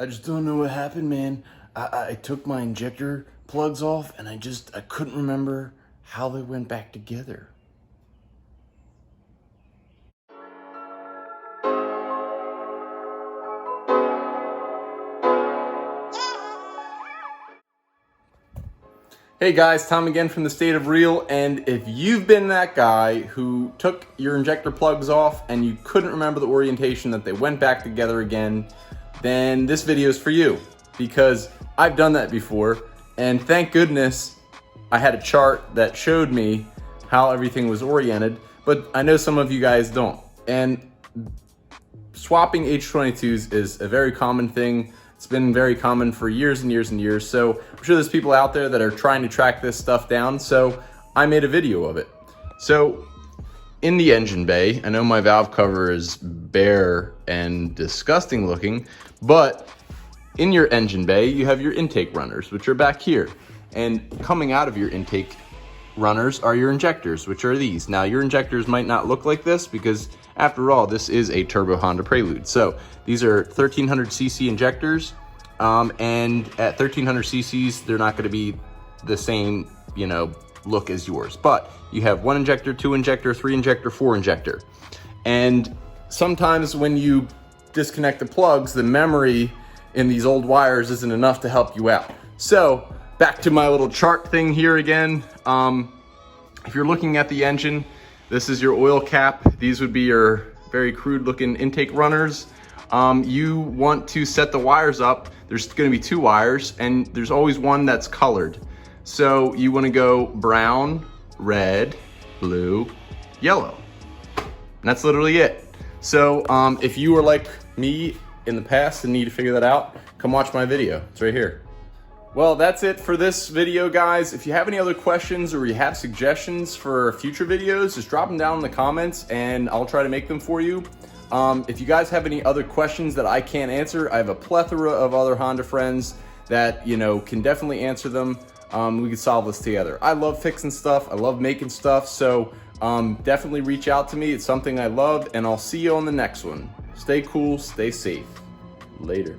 I just don't know what happened, man. I took my injector plugs off and I couldn't remember how they went back together. Hey guys, Tom again from the State of Real, and if you've been that guy who took your injector plugs off and you couldn't remember the orientation that they went back together again, then this video is for you, because I've done that before, and thank goodness I had a chart that showed me how everything was oriented, but I know some of you guys don't. And swapping H22s is a very common thing. It's been very common for years and years and years. So I'm sure there's people out there that are trying to track this stuff down. So I made a video of it. So in the engine bay, I know my valve cover is bare and disgusting looking, but in your engine bay, you have your intake runners, which are back here. And coming out of your intake runners are your injectors, which are these. Now your injectors might not look like this because after all, this is a turbo Honda Prelude. So these are 1300cc injectors, and at 1300 cc's, they're not gonna be the same, look as yours. But you have 1 injector, 2 injector, 3 injector, 4 injector. And sometimes when you disconnect the plugs, the memory in these old wires isn't enough to help you out. So back to my little chart thing here again. If you're looking at the engine, this is your oil cap. These would be your very crude looking intake runners. You want to set the wires up. There's gonna be 2 wires and there's always one that's colored. So you wanna go brown, red, blue, yellow. And that's literally it. So if you were like me in the past and need to figure that out, come watch my video. It's right here. Well, that's it for this video, guys. If you have any other questions or you have suggestions for future videos, just drop them down in the comments and I'll try to make them for you. If you guys have any other questions that I can't answer, I have a plethora of other Honda friends that, can definitely answer them. We can solve this together. I love fixing stuff. I love making stuff. So definitely reach out to me. It's something I love, and I'll see you on the next one. Stay cool, stay safe. Later.